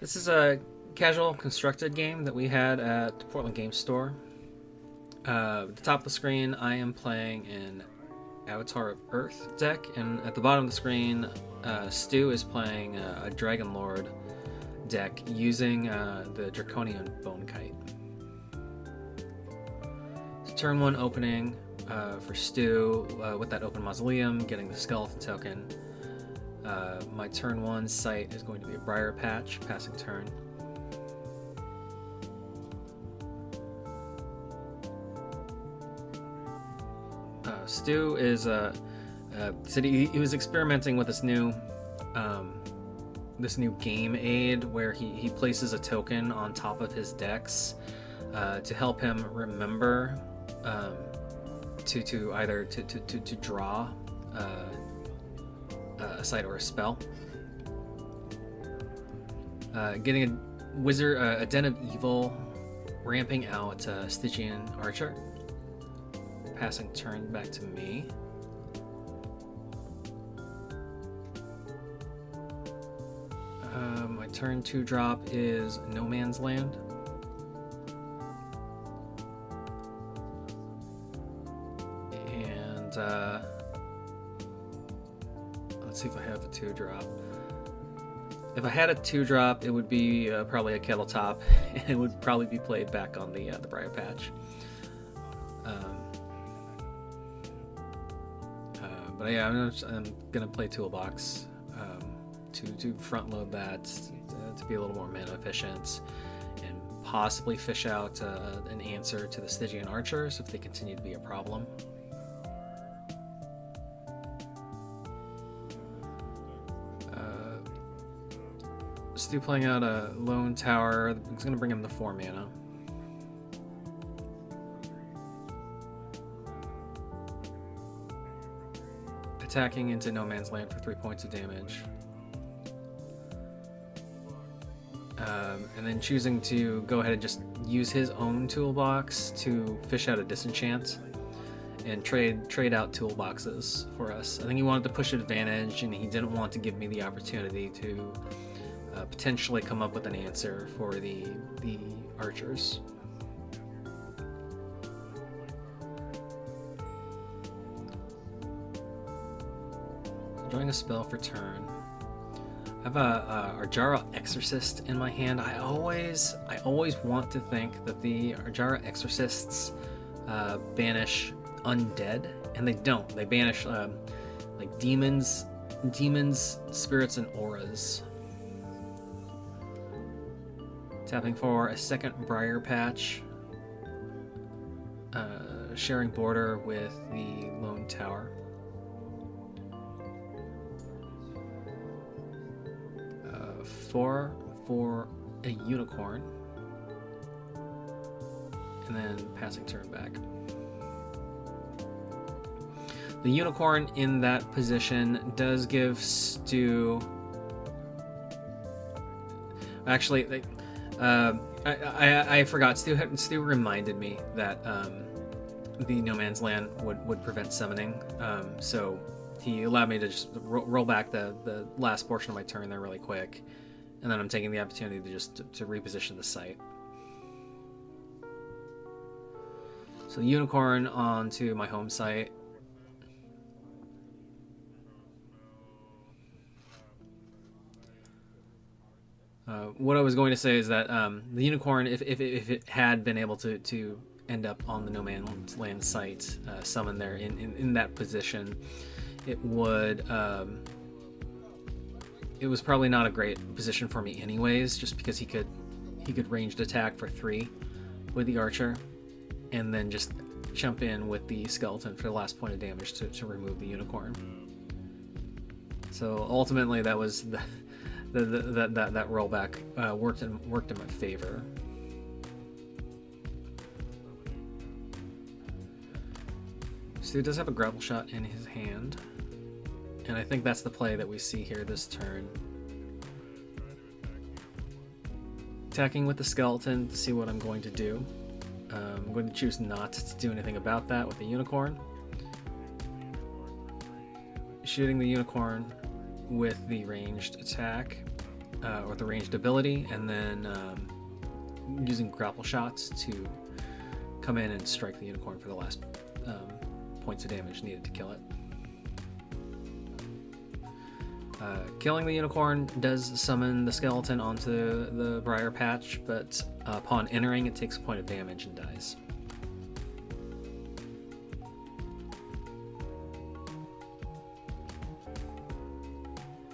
This is a casual constructed game that we had at the Portland Game Store. At the top of the screen, I am playing an Avatar of Earth deck, and at the bottom of the screen, Stu is playing a Dragonlord deck using the Draconian Bone Kite. So turn 1 opening for Stu with that open mausoleum, getting the skeleton token. My turn 1 site is going to be a Briar Patch, passing turn. Stu is said he was experimenting with this new game aid where he places a token on top of his decks to help him remember to either to draw a site or a spell. Getting a wizard, a Den of Evil, ramping out Stygian Archer. Passing turn back to me. My turn 2 drop is No Man's Land. And let's see if I have a 2 drop. If I had a 2 drop, it would be probably a Kettle Top, and it would probably be played back on the Briar Patch. But yeah, I'm gonna play Toolbox to front load that to be a little more mana efficient, and possibly fish out an answer to the Stygian Archers if they continue to be a problem. Stu playing out a Lone Tower. It's gonna bring him to 4 mana. Attacking into No Man's Land for 3 points of damage. And then choosing to go ahead and just use his own toolbox to fish out a disenchant and trade out toolboxes for us. I think he wanted to push advantage, and he didn't want to give me the opportunity to potentially come up with an answer for the archers. Drawing a spell for turn. I have a Arjara Exorcist in my hand. I always want to think that the Arjara Exorcists banish undead, and they don't. They banish like demons, spirits, and auras. Tapping for a second Briar Patch, sharing border with the Lone Tower. 4 for a Unicorn, and then passing turn back. The Unicorn in that position does give Stu. Actually, I forgot. Stu reminded me that the No Man's Land would prevent summoning. So he allowed me to just roll back the last portion of my turn there really quick, and then I'm taking the opportunity to just to reposition the site. So Unicorn onto my home site. What I was going to say is that the Unicorn, if it had been able to end up on the No Man's Land site, summon there in that position, it would. It was probably not a great position for me, anyways, just because he could ranged attack for 3 with the Archer, and then just jump in with the Skeleton for the last point of damage to remove the Unicorn. So ultimately, that was that rollback worked in my favor. Stu does have a Grapple Shot in his hand, and I think that's the play that we see here this turn. Attacking with the Skeleton to see what I'm going to do. I'm going to choose not to do anything about that with the Unicorn. shooting the unicorn with the ranged attack or the ranged ability, and then using grapple shots to come in and strike the unicorn for the last points of damage needed to kill it. Killing the unicorn does summon the skeleton onto the briar patch, but upon entering, it takes a point of damage and dies.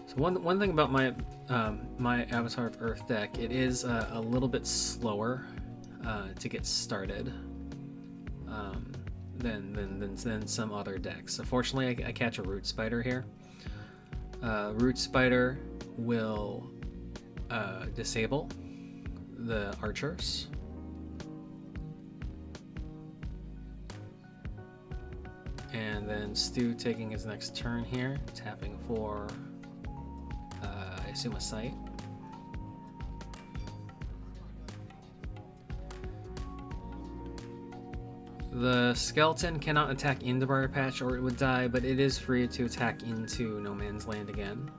So one thing about my my Avatar of Earth deck, it is a little bit slower to get started than some other decks. So fortunately, I catch a Root Spider here. Root Spider will disable the archers. And then Stu taking his next turn here, tapping for, I assume, a sight. The skeleton cannot attack into Briar Patch or it would die, but it is free to attack into No Man's Land again,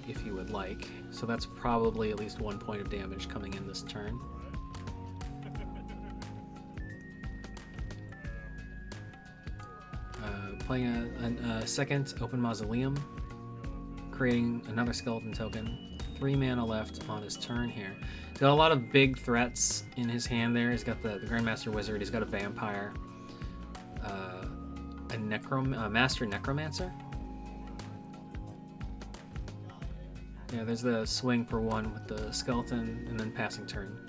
if you would like. So that's probably at least 1 point of damage coming in this turn. Playing a second Open Mausoleum, creating another skeleton token. 3 mana left on his turn here. He's got a lot of big threats in his hand there. He's got the Grandmaster Wizard, he's got a Vampire, a Master Necromancer. Yeah, there's the swing for 1 with the skeleton, and then passing turn.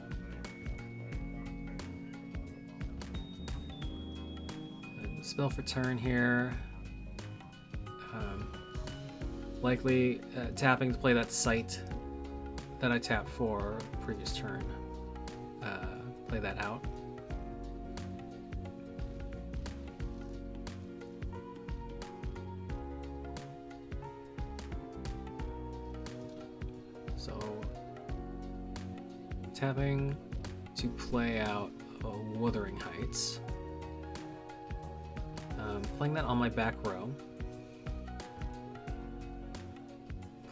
Spell for turn here. Likely tapping to play that sight that I tapped for previous turn. Play that out. So tapping to play out Wuthering Heights. Playing that on my back row.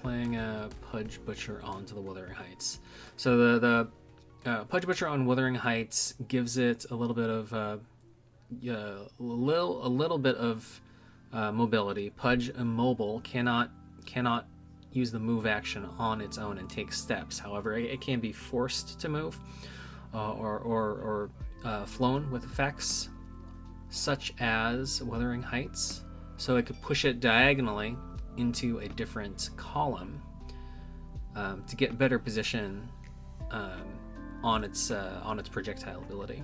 Playing a Pudge Butcher onto the Wuthering Heights. So the Pudge Butcher on Wuthering Heights gives it a little bit of mobility. Pudge Immobile cannot use the move action on its own and take steps. However, it can be forced to move or flown with effects such as Wuthering Heights, so it could push it diagonally into a different column to get better position on its projectile ability.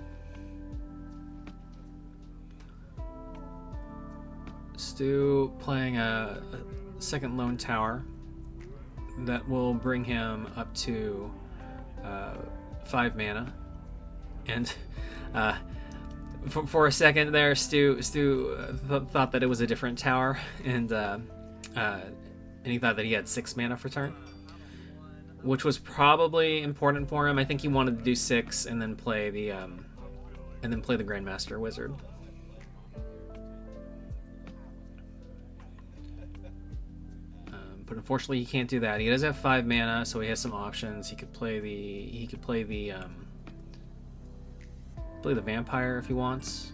Stu playing a second Lone Tower that will bring him up to 5 mana, and for a second there, Stu thought that it was a different tower, and he thought that he had 6 mana for turn, which was probably important for him. I think he wanted to do 6 and then play the Grandmaster Wizard. But unfortunately, he can't do that. He does have 5 mana, so he has some options. He could play the Vampire if he wants.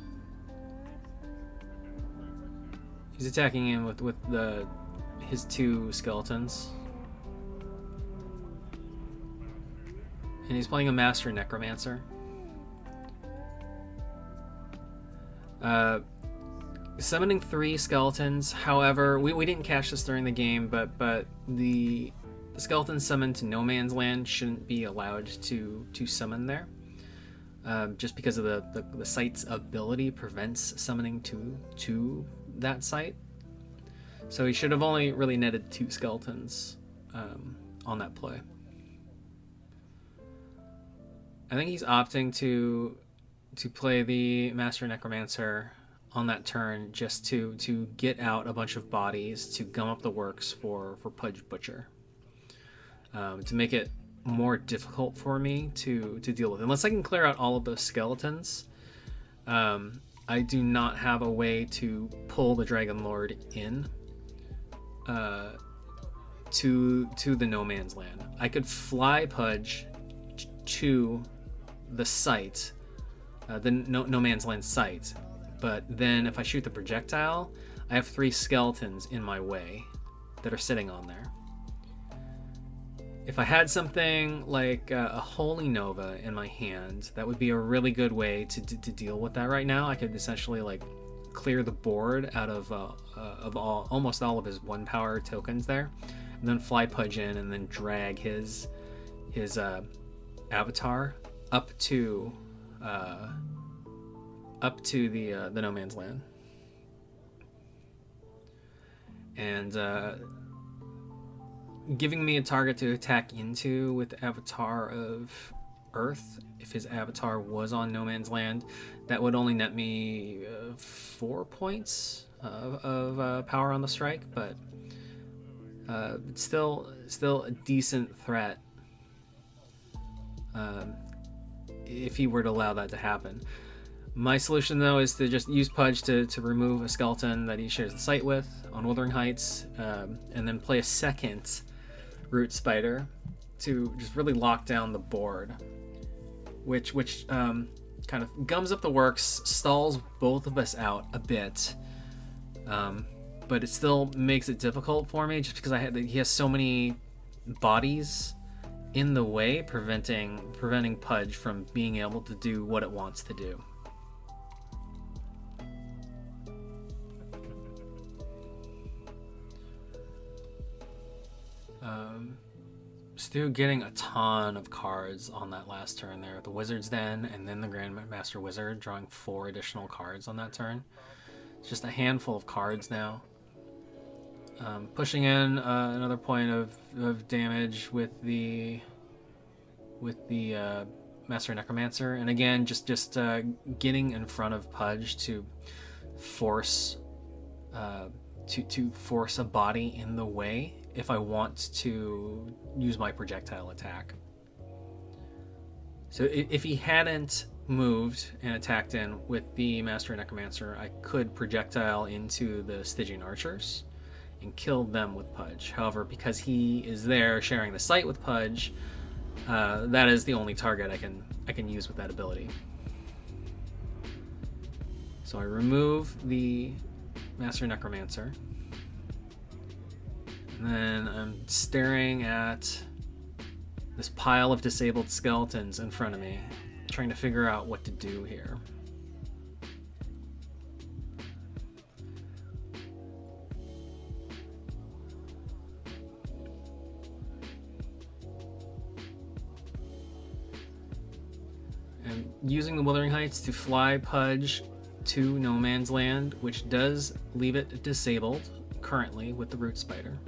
He's attacking him with his 2 skeletons. And he's playing a Master Necromancer. Summoning 3 skeletons. However, we didn't catch this during the game, but the skeletons summoned to No Man's Land shouldn't be allowed to summon there. Just because of the site's ability prevents summoning to that site. So he should have only really netted 2 skeletons on that play. I think he's opting to play the Master Necromancer on that turn just to get out a bunch of bodies to gum up the works for Pudge Butcher. To make it more difficult for me to deal with. Unless I can clear out all of those skeletons, I I do not have a way to pull the Dragonlord in to the no man's land. I could fly Pudge to the site, the no man's land site, but then if I shoot the projectile, I have 3 skeletons in my way that are sitting on there. If I had something like a Holy Nova in my hand, that would be a really good way to deal with that right now. I could essentially like clear the board out of almost all of his 1-power tokens there, and then fly Pudge in and then drag his avatar up to the no man's land, and giving me a target to attack into with the avatar of Earth. If his avatar was on no man's land, that would only net me 4 points of power on the strike, but it's still a decent threat if he were to allow that to happen. My solution, though, is to just use Pudge to remove a skeleton that he shares the site with on Wuthering Heights, and then play a second Root Spider to just really lock down the board, which kind of gums up the works, stalls both of us out a bit, but it still makes it difficult for me just because he has so many bodies in the way, preventing Pudge from being able to do what it wants to do. Stu getting a ton of cards on that last turn there. The Wizard's Den and then the Grandmaster Wizard drawing 4 additional cards on that turn. It's just a handful of cards now. Pushing in another point of damage with the Master Necromancer, and again just getting in front of Pudge to force force a body in the way if I want to use my projectile attack. So if he hadn't moved and attacked in with the Master Necromancer, I could projectile into the Stygian Archers and kill them with Pudge. However, because he is there sharing the site with Pudge, that is the only target I can use with that ability. So I remove the Master Necromancer, and then I'm staring at this pile of disabled skeletons in front of me, trying to figure out what to do here. And using the Wuthering Heights to fly Pudge to No Man's Land, which does leave it disabled currently with the Root Spider.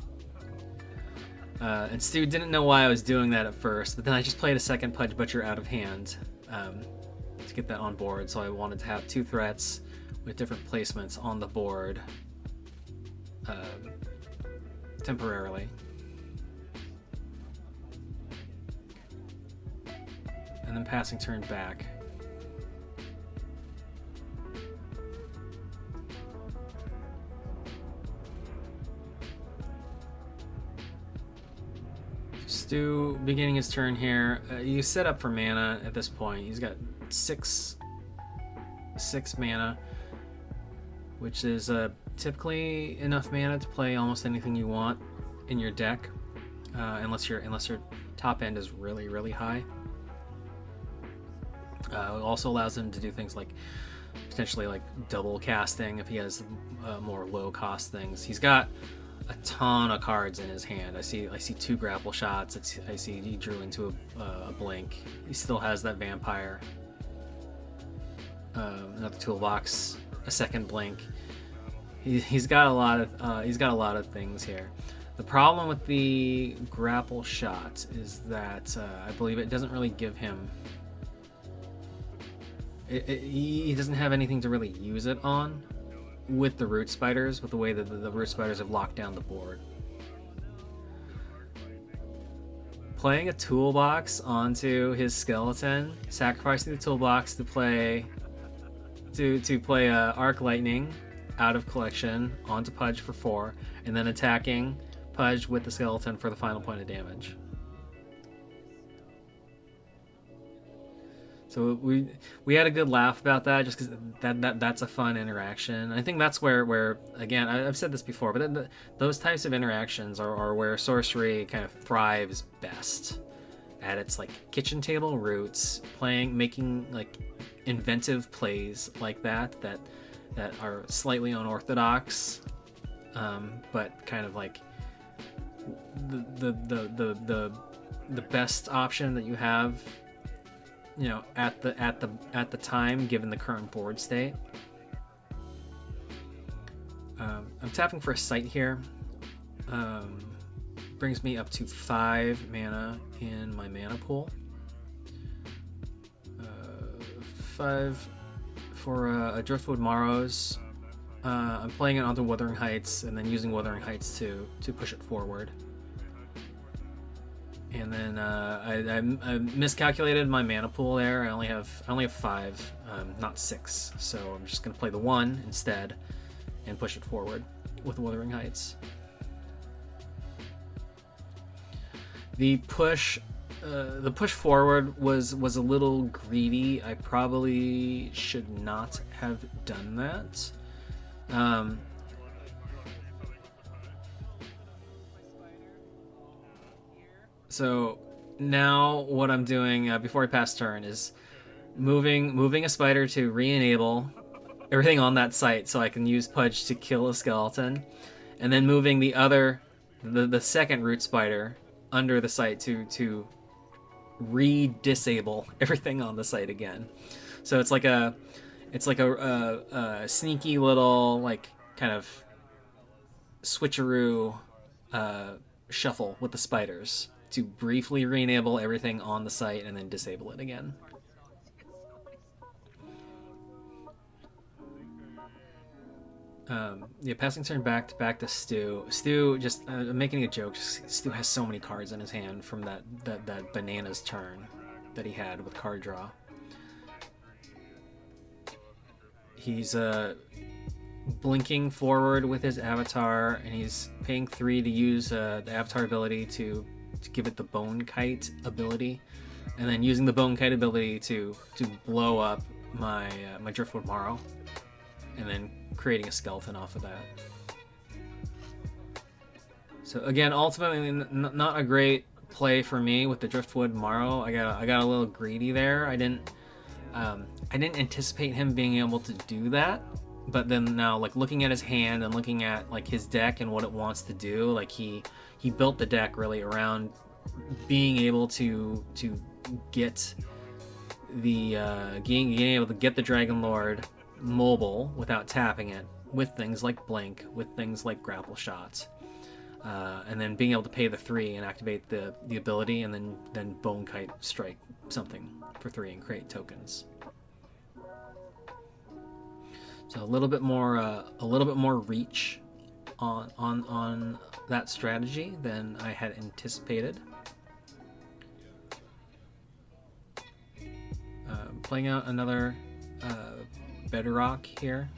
And Stu didn't know why I was doing that at first, but then I just played a second Pudge Butcher out of hand to get that on board, so I wanted to have 2 threats with different placements on the board temporarily. And then passing turn back. Stu beginning his turn here. You set up for mana at this point. He's got 6 mana, which is typically enough mana to play almost anything you want in your deck, unless your top end is really, really high. It also allows him to do things like potentially like double casting if he has more low cost things. He's got a ton of cards in his hand. I see 2 grapple shots. I see he drew into a blink. He still has that vampire. Another toolbox, a second blink. He's got a lot of things here. The problem with the grapple shot is that I believe it doesn't really give him. He doesn't have anything to really use it on with the Root Spiders, with the way that the Root Spiders have locked down the board. Playing a toolbox onto his skeleton, sacrificing the toolbox to play to play Arc Lightning out of collection onto Pudge for 4, and then attacking Pudge with the skeleton for the final point of damage. So we had a good laugh about that, just because that's a fun interaction. I think that's where again, I've said this before, but those types of interactions are where sorcery kind of thrives best, at its like kitchen table roots, making like inventive plays like that are slightly unorthodox, but kind of like the best option that you have, you know, at the time, given the current board state. I'm tapping for a sight here. Brings me up to 5 mana in my mana pool. 5 for a Driftwood Morrows. I'm playing it onto Wuthering Heights and then using Wuthering Heights to push it forward. And then I miscalculated my mana pool there. I only have 5, not 6. So I'm just gonna play the 1 instead and push it forward with Wuthering Heights. The push forward was a little greedy. I probably should not have done that. So now what I'm doing before I pass turn is moving a spider to re-enable everything on that site so I can use Pudge to kill a skeleton, and then moving the second root spider under the site to re-disable everything on the site again. So it's like a sneaky little like kind of switcheroo shuffle with the spiders to briefly re-enable everything on the site and then disable it again. Yeah, passing turn back to Stu. Stu, just making a joke. Stu has so many cards in his hand from that bananas turn that he had with card draw. He's blinking forward with his avatar, and he's paying 3 to use the avatar ability to give it the Bone Kite ability, and then using the Bone Kite ability to blow up my Driftwood Morrow, and then creating a skeleton off of that. So again, ultimately not a great play for me with the Driftwood Morrow. I got a little greedy there. I didn't anticipate him being able to do that, but then now, like, looking at his hand and looking at like his deck and what it wants to do, like he built the deck really around being able to get the being able to get the Dragonlord mobile without tapping it, with things like Blink, with things like Grapple Shots, and then being able to pay the 3 and activate the ability, and then Bone Kite strike something for 3 and create tokens. So a little bit more reach on that strategy than I had anticipated. Playing out another Bedrock here.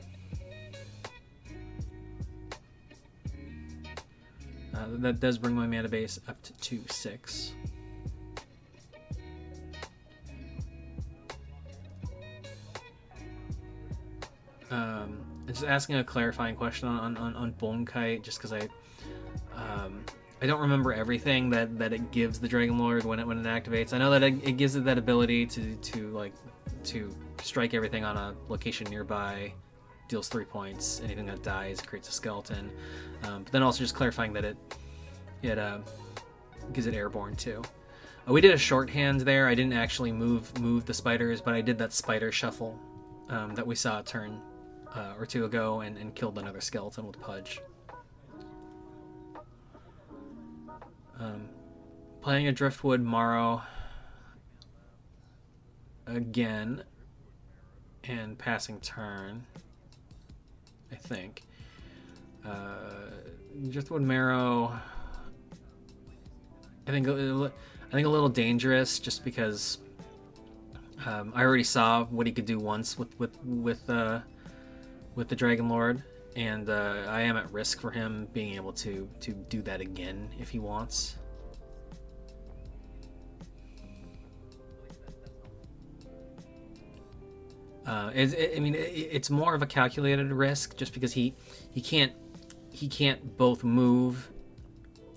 That does bring my mana base up to 2/6. Just asking a clarifying question on Bone Kite, just because I don't remember everything that it gives the Dragonlord when it activates. I know that it gives it that ability to strike everything on a location nearby, deals 3 points. Anything that dies creates a skeleton. But then also just clarifying that it gives it airborne too. We did a shorthand there. I didn't actually move the spiders, but I did that spider shuffle that we saw a turn or 2 ago, and killed another skeleton with Pudge. Playing a Driftwood Morrow again and passing turn, I think. Driftwood Marrow, I think a little dangerous, just because I already saw what he could do once with the Dragonlord, and I am at risk for him being able to do that again if he wants. I mean, it's more of a calculated risk just because he can't both move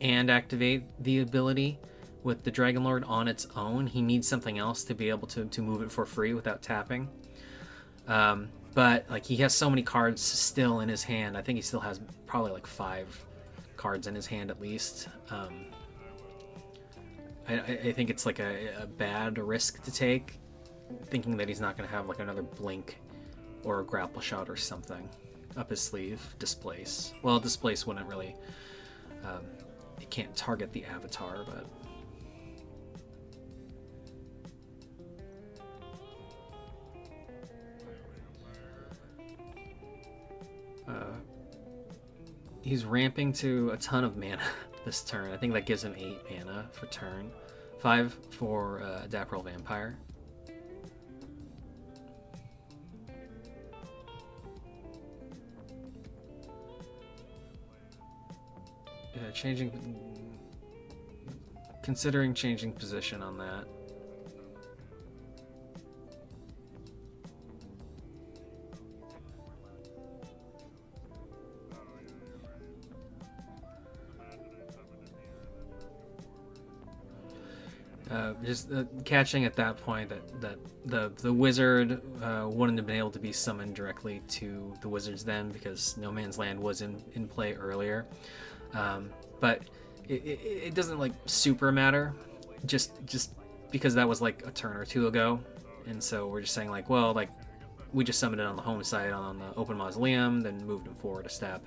and activate the ability with the Dragonlord on its own. He needs something else to be able to move it for free without tapping. But like, he has so many cards still in his hand. I think he still has probably like 5 cards in his hand at least. I think it's like a bad risk to take, thinking that he's not going to have like another blink or a grapple shot or something up his sleeve. Displace. Well, displace wouldn't really. It can't target the avatar, but. He's ramping to a ton of mana this turn. I think that gives him 8 mana for turn. 5 for Dapperel Vampire. Considering changing position on that. Just catching at that point that the wizard wouldn't have been able to be summoned directly to the wizard's den because No Man's Land was in play earlier. But it doesn't like super matter, just because that was like a turn or two ago, and so we're just saying like, well, like we just summoned it on the home side on the open mausoleum, then moved him forward a step.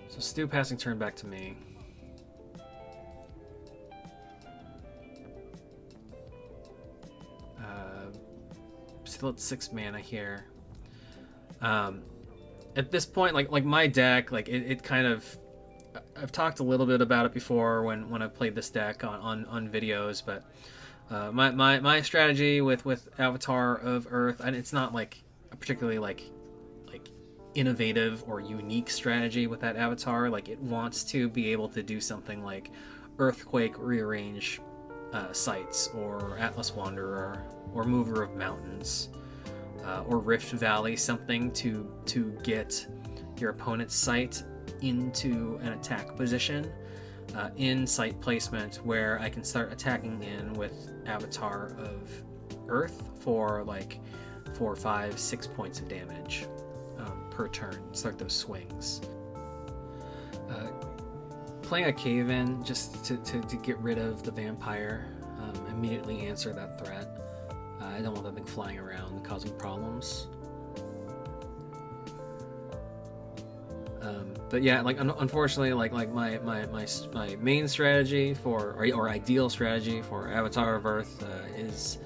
So Stu passing turn back to me. Still at 6 mana here. At this point, like my deck, like it kind of, I've talked a little bit about it before when I played this deck on videos, but my strategy with Avatar of Earth, and it's not like a particularly like innovative or unique strategy with that avatar. Like, it wants to be able to do something like Earthquake, rearrange sites, or Atlas Wanderer, or Mover of Mountains, or Rift Valley, something to get your opponent's site into an attack position in site placement where I can start attacking in with Avatar of Earth for like 4, 5, 6 points of damage per turn. Start those swings. Playing a cave-in just to get rid of the vampire, immediately answer that threat. I don't want that thing flying around and causing problems. But yeah, like unfortunately, like my main strategy for or ideal strategy for Avatar of Earth is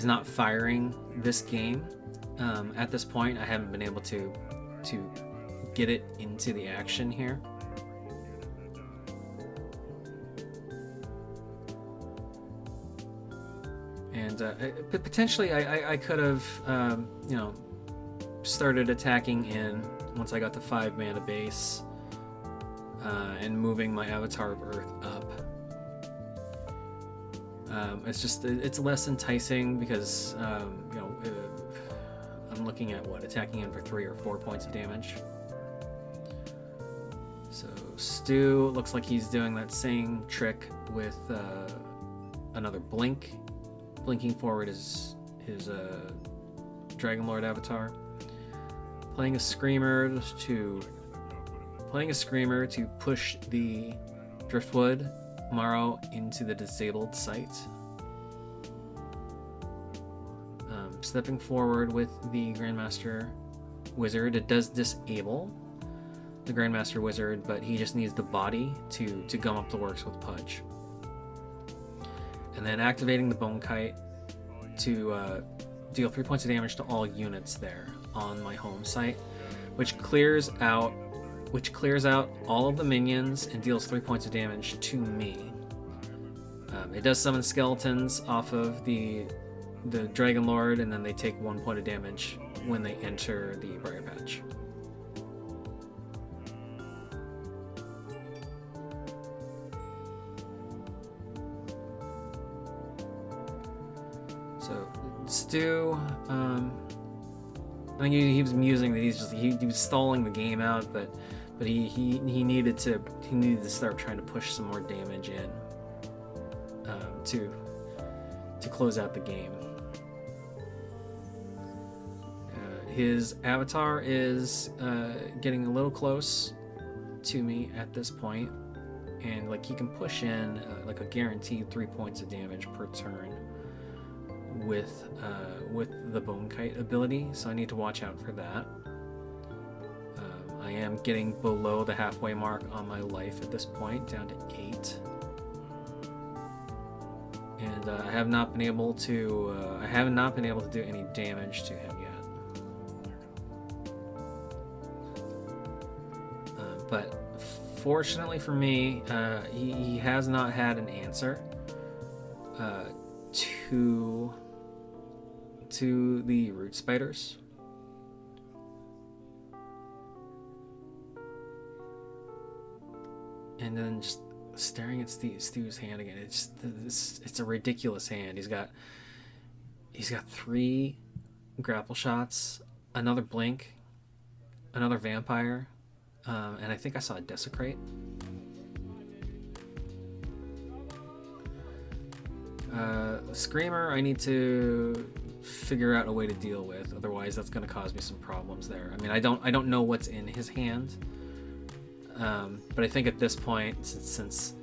not firing this game. At this point, I haven't been able to get it into the action here. And potentially I could have started attacking in once I got to 5 mana base and moving my Avatar of Earth up. It's less enticing because I'm looking at attacking in for 3 or 4 points of damage. So Stu looks like he's doing that same trick with another blink. Blinking forward is his Dragonlord avatar. Playing a Screamer to push the Driftwood Marrow into the disabled site. Stepping forward with the Grandmaster Wizard. It does disable the Grandmaster Wizard, but he just needs the body to gum up the works with Pudge. And then activating the Bone Kite to deal 3 points of damage to all units there on my home site. which clears out all of the minions and deals 3 points of damage to me. It does summon skeletons off of the Dragonlord, and then they take 1 point of damage when they enter the Briar Patch. So Stu, I think he was musing that he was stalling the game out, but he needed to start trying to push some more damage in to close out the game. His avatar is getting a little close to me at this point, and like he can push in like a guaranteed 3 points of damage per turn with the Bone Kite ability, so I need to watch out for that. I am getting below the halfway mark on my life at this point, down to 8. And I have not been able to do any damage to him yet. But fortunately for me, he has not had an answer to the root spiders. And then just staring at Stu's hand again. It's a ridiculous hand. He's got 3 grapple shots, another blink, another vampire, and I think I saw a desecrate. Screamer I need to figure out a way to deal with, otherwise that's going to cause me some problems there. I mean, I don't know what's in his hand, but I think at this point, since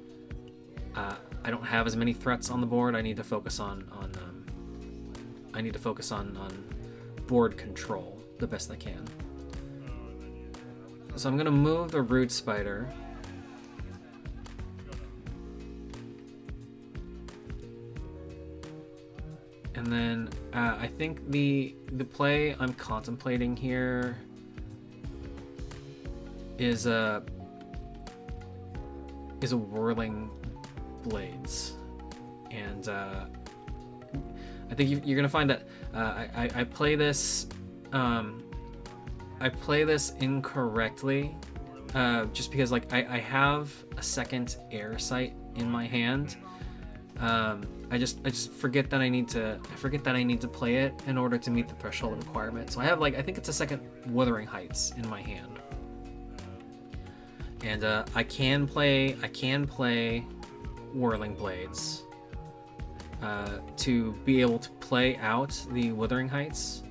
I don't have as many threats on the board, I need to focus on board control the best I can. So I'm going to move the root spider. And then I think the play I'm contemplating here is a Whirling Blades, and I think you're gonna find that I play this incorrectly, just because like I have a second air sight in my hand. I just forget that I need to play it in order to meet the threshold requirement. So I have I think it's a second Wuthering Heights in my hand, and I can play Whirling Blades to be able to play out the Wuthering Heights.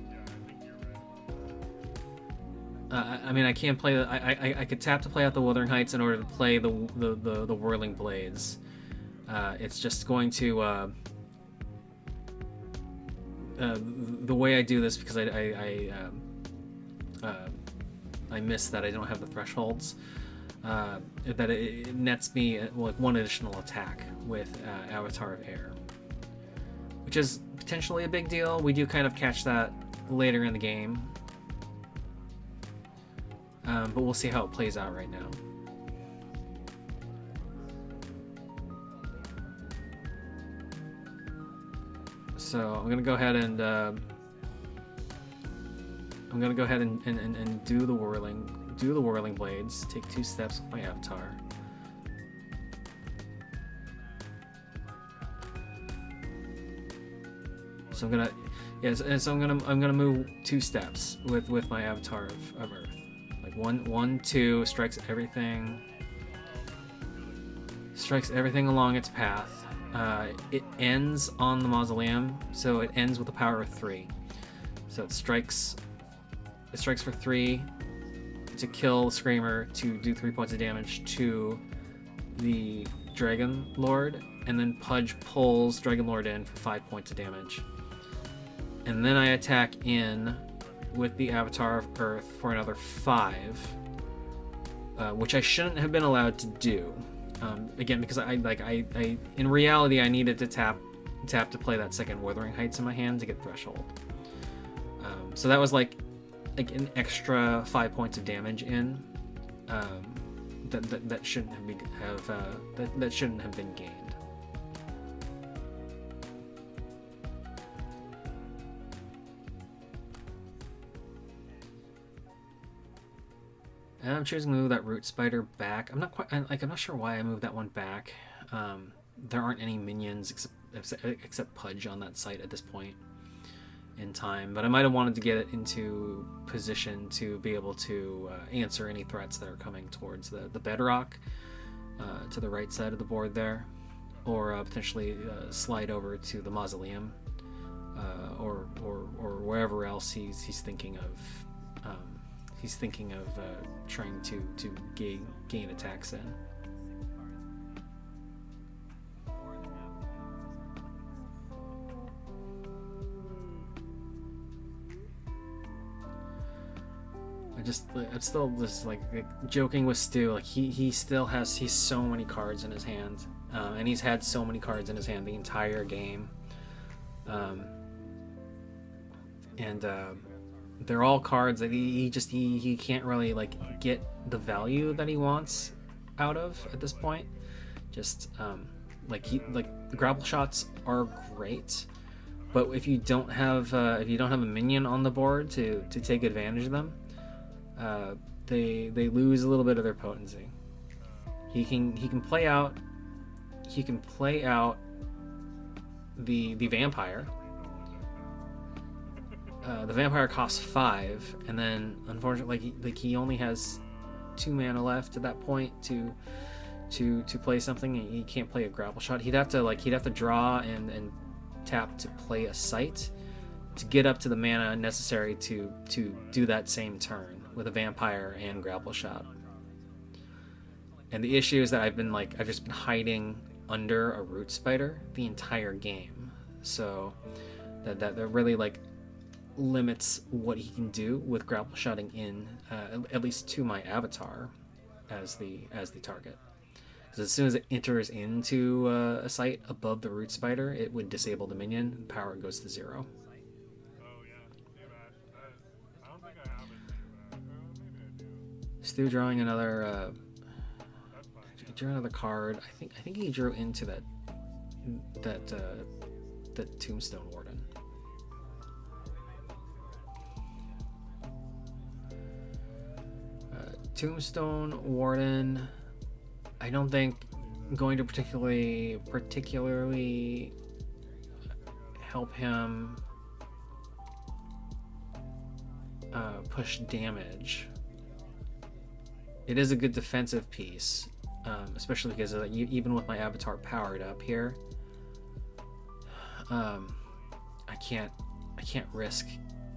I mean, I can't play. I could tap to play out the Wuthering Heights in order to play the Whirling Blades. It's just going to the way I do this, because I miss that I don't have the thresholds. That it nets me like 1 additional attack with Avatar of Air, which is potentially a big deal. We do kind of catch that later in the game, but we'll see how it plays out right now. So I'm gonna go ahead and do the Whirling Blades. Take 2 steps with my avatar. So I'm gonna move 2 steps with my Avatar of Earth. Like 1, 2 strikes everything along its path. It ends on the Mausoleum, so it ends with a power of 3. So it strikes for 3 to kill the Screamer, to do 3 points of damage to the Dragonlord, and then Pudge pulls Dragonlord in for 5 points of damage. And then I attack in with the Avatar of Earth for another 5, which I shouldn't have been allowed to do. Again, because I in reality I needed to tap to play that second Wuthering Heights in my hand to get threshold. So that was like like an extra 5 points of damage in, that shouldn't that shouldn't have been gained. And I'm choosing to move that root spider back. I'm not sure why I moved that one back. There aren't any minions except Pudge on that site at this point in time, but I might have wanted to get it into position to be able to answer any threats that are coming towards the bedrock to the right side of the board there, or potentially slide over to the mausoleum or wherever else he's thinking of. He's thinking of trying to gain attacks in. I'm still just like joking with Stu. Like he's so many cards in his hand, and he's had so many cards in his hand the entire game, and they're all cards that he can't really like get the value that he wants out of at this point. Just like the grapple shots are great, but if you don't have a minion on the board to take advantage of them, they lose a little bit of their potency. He can play out the vampire. The vampire costs 5, and then unfortunately, he only has 2 mana left at that point to play something. He can't play a grapple shot. He'd have to draw and tap to play a sight to get up to the mana necessary to do that same turn with a vampire and grapple shot. And the issue is that I've just been hiding under a root spider the entire game, so that really like limits what he can do with grapple shotting in at least to my avatar as the target. Because as soon as it enters into a site above the root spider, it would disable the minion. Power goes to 0. Stu drawing another. He drew another card. I think he drew into that Tombstone Warden. Tombstone Warden, I don't think going to particularly help him push damage. It is a good defensive piece, especially because even with my avatar powered up here, I can't risk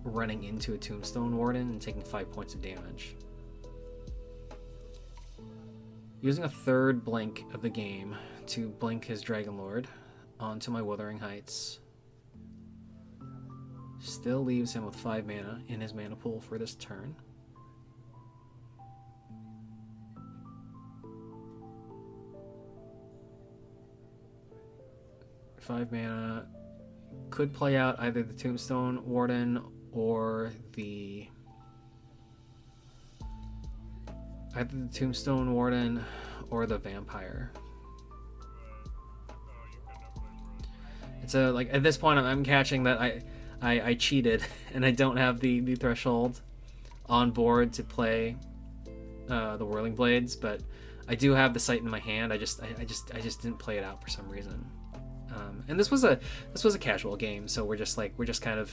running into a Tombstone Warden and taking 5 points of damage. Using a third blink of the game to blink his Dragonlord onto my Wuthering Heights still leaves him with 5 mana in his mana pool for this turn. Five mana could play out either the Tombstone Warden or the vampire. It's at this point I'm catching that I cheated and I don't have the threshold on board to play the Whirling Blades, but I do have the sight in my hand. I just didn't play it out for some reason. And this was a casual game, so we're just kind of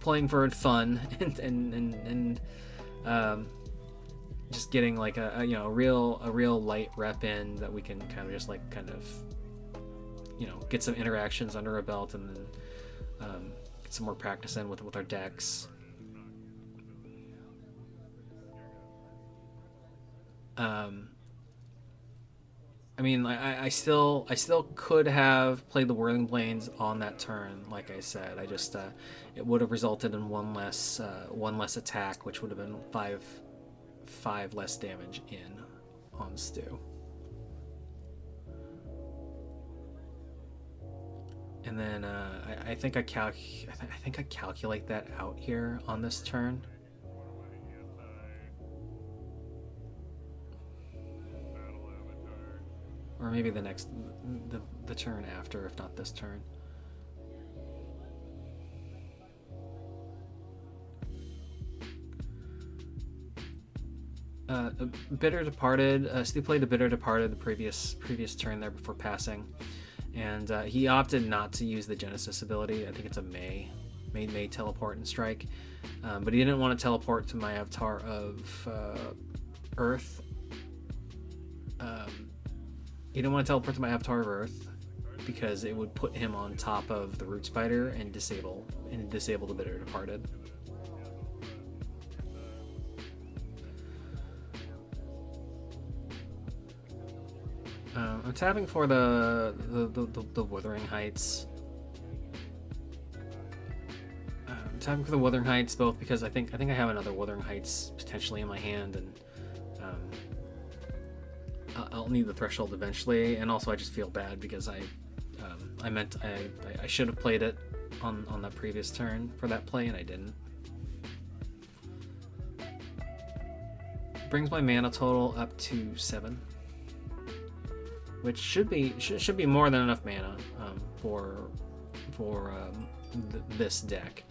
playing for fun and just getting like a real light rep in that we can kind of get some interactions under our belt, and then get some more practice in with our decks. I still could have played the Whirling Blades on that turn. Like I said, it would have resulted in one less attack, which would have been five less damage in on Stu. And then I think I calculate that out here on this turn. Or maybe the next, the turn after, if not this turn. Bitter Departed. Stu played the Bitter Departed the previous turn there before passing, and he opted not to use the Genesis ability. I think it's a May teleport and strike, but he didn't want to teleport to my avatar of Earth. He didn't want to teleport to my avatar of Earth because it would put him on top of the Root Spider and disable the Bitter Departed. I'm tapping for the Wuthering Heights. I'm tapping for the Wuthering Heights both because I think I have another Wuthering Heights potentially in my hand, and I'll need the Threshold eventually. And also I just feel bad because I should have played it on that previous turn for that play, and I didn't. Brings my mana total up to 7. Which should be more than enough mana for this deck.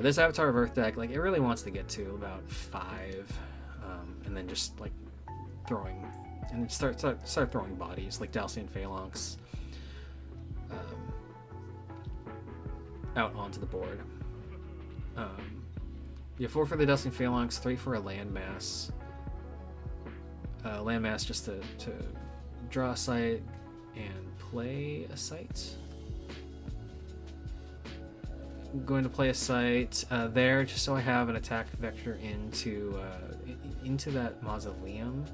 This Avatar of Earth deck, like, it really wants to get to about 5, and then just like throwing, and then start throwing bodies like Dalcian Phalanx out onto the board. You have 4 for the Dalcian Phalanx, 3 for a landmass. Landmass just to draw a site and play a site. I'm going to play a site there just so I have an attack vector into that mausoleum.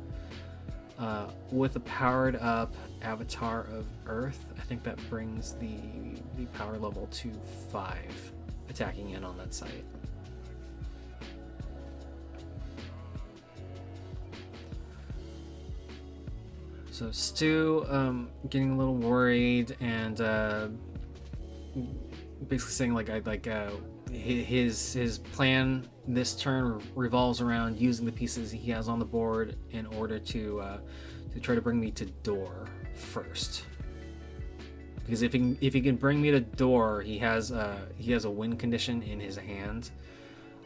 With a powered up Avatar of Earth, I think that brings the power level to 5, attacking in on that site. So Stu getting a little worried and basically saying his plan this turn revolves around using the pieces he has on the board in order to try to bring me to door first. Because if he can bring me to door, he has a win condition in his hand.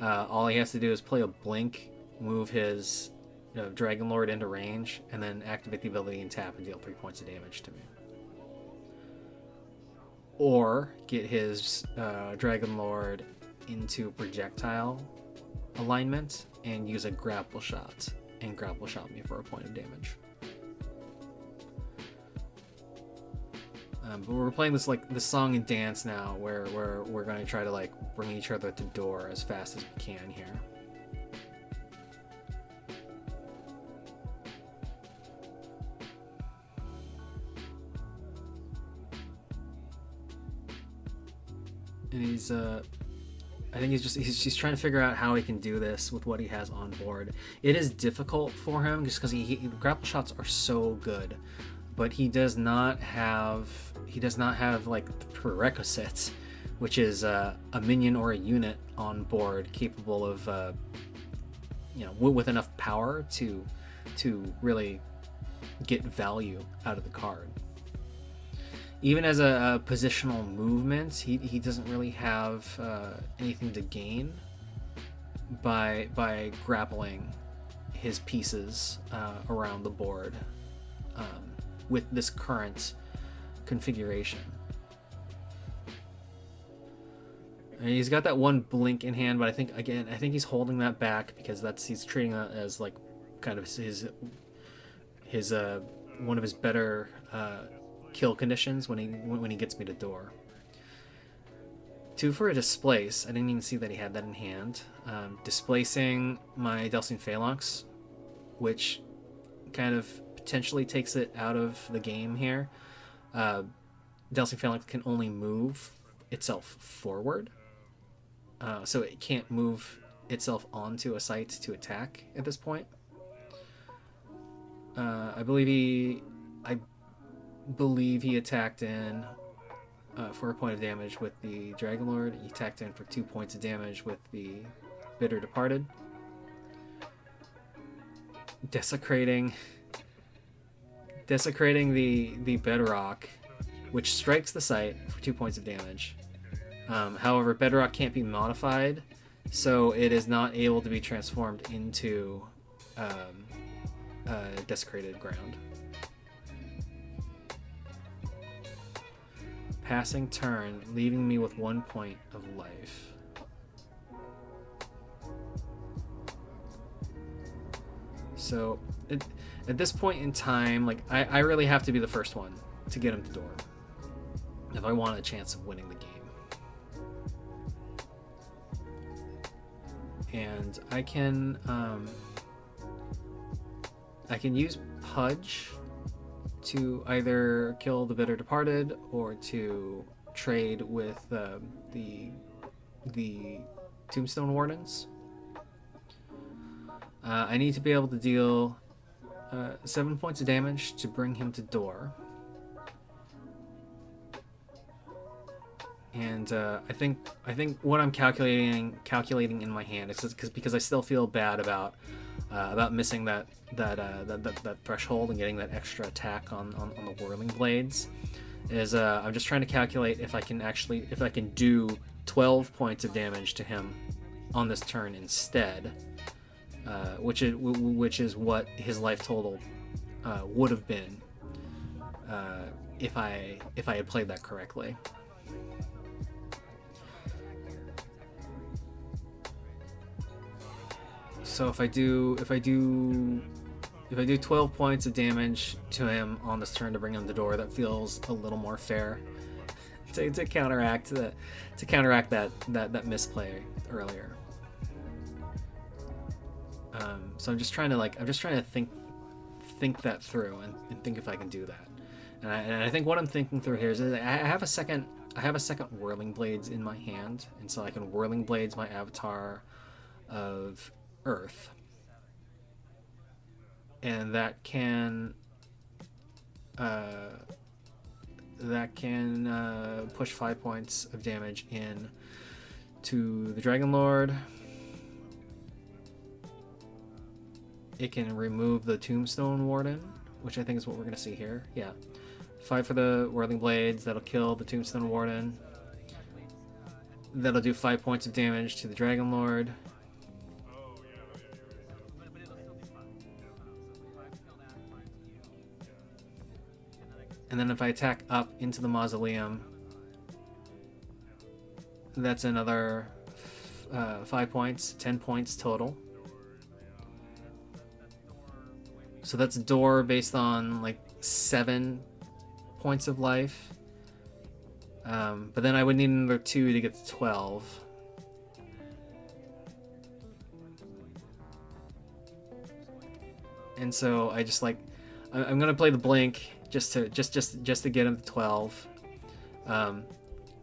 All he has to do is play a blink, move his Dragonlord into range, and then activate the ability and tap and deal 3 points of damage to me. Or get his Dragonlord into projectile alignment and use a grapple shot and grapple shot me for a point of damage. But we're playing this song and dance now, where we're going to try to bring each other to door as fast as we can here. And I think he's trying to figure out how he can do this with what he has on board. It is difficult for him just because grapple shots are so good, but he does not have like the prerequisites, which is a minion or a unit on board capable of with enough power to really get value out of the card. Even as a positional movement, he doesn't really have anything to gain by grappling his pieces around the board with this current configuration. And he's got that one blink in hand, but I think he's holding that back because he's treating that as like kind of his one of his better kill conditions when he gets me to door. 2 for a displace. I didn't even see that he had that in hand. Displacing my Dalcian Phalanx, which kind of potentially takes it out of the game here. Dalcian Phalanx can only move itself forward, so it can't move itself onto a site to attack at this point. I believe he attacked in for a point of damage with the Dragonlord. He tacked in for 2 points of damage with the Bitter Departed. Desecrating the bedrock, which strikes the site for 2 points of damage. However, bedrock can't be modified, so it is not able to be transformed into desecrated ground. Passing turn, leaving me with 1 point of life. So at this point in time, like I really have to be the first one to get him to door if I want a chance of winning the game. And I can use Pudge to either kill the Bitter Departed or to trade with the Tombstone Wardens. I need to be able to deal 7 points of damage to bring him to door. And I think what I'm calculating in my hand is because I still feel bad about missing that threshold and getting that extra attack on the Whirling Blades. Is I'm just trying to calculate if I can do 12 points of damage to him on this turn instead, which is what his life total would have been if I had played that correctly. So if I do 12 points of damage to him on this turn to bring him to the door, that feels a little more fair to counteract that misplay earlier. So I'm just trying to think that through and think if I can do that. And I think what I'm thinking through here is I have a second Whirling Blades in my hand, and so I can Whirling Blades my avatar of Earth, and that can push 5 points of damage in to the Dragonlord. It can remove the Tombstone Warden, which I think is what we're going to see here. Yeah, 5 for the Whirling Blades. That'll kill the Tombstone Warden. That'll do 5 points of damage to the Dragonlord. And then if I attack up into the Mausoleum, that's another 5 points, 10 points total. So that's a door based on like 7 points of life. But then I would need another 2 to get to 12. And so I just I'm gonna play the blink just to get him to 12.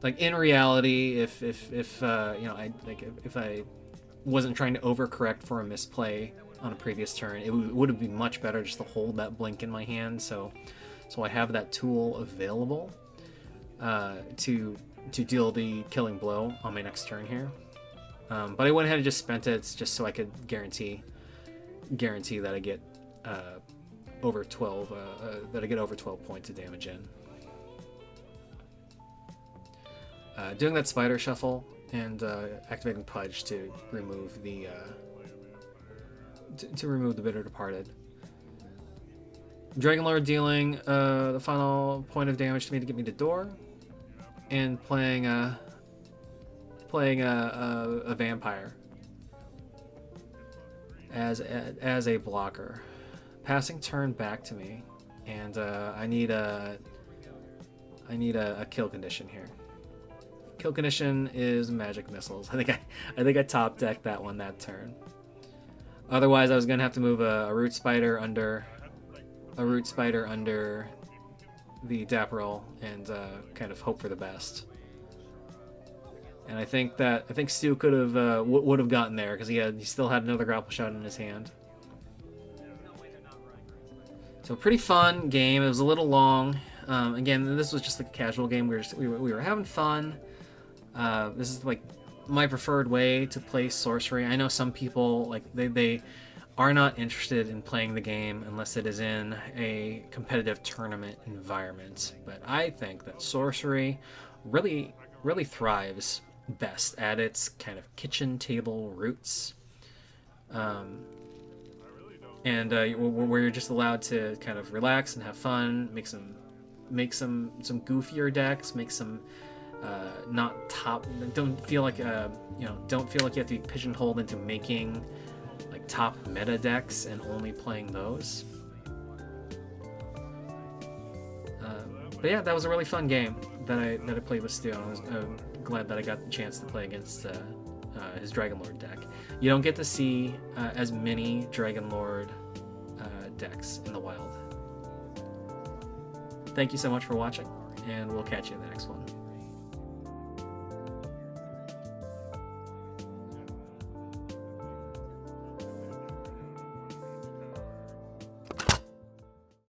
Like in reality, if I wasn't trying to overcorrect for a misplay on a previous turn, it would have been much better just to hold that blink in my hand. So I have that tool available to deal the killing blow on my next turn here. But I went ahead and just spent it just so I could guarantee that I get over 12 points of damage in. Doing that spider shuffle and activating Pudge to remove the Bitter Departed. Dragonlord dealing the final point of damage to me to get me to door, and playing a vampire as a blocker. Passing turn back to me, and I need a kill condition here. Kill condition is magic missiles. I think I top decked that one that turn. Otherwise, I was gonna have to move a root spider under the Dapperel and kind of hope for the best. And I think Stu could have would have gotten there because he still had another grapple shot in his hand. So pretty fun game. It was a little long. Again, this was just like a casual game. We were having fun. This is like my preferred way to play sorcery. I know some people like they are not interested in playing the game unless it is in a competitive tournament environment. But I think that sorcery really thrives best at its kind of kitchen table roots, and where you're just allowed to kind of relax and have fun, make some goofier decks, make some not top. Don't feel like don't feel like you have to be pigeonholed into making like top meta decks and only playing those. But yeah, that was a really fun game that I played with Stu. I was glad that I got the chance to play against his Dragonlord deck. You don't get to see as many Dragonlord decks in the wild. Thank you so much for watching, and we'll catch you in the next one.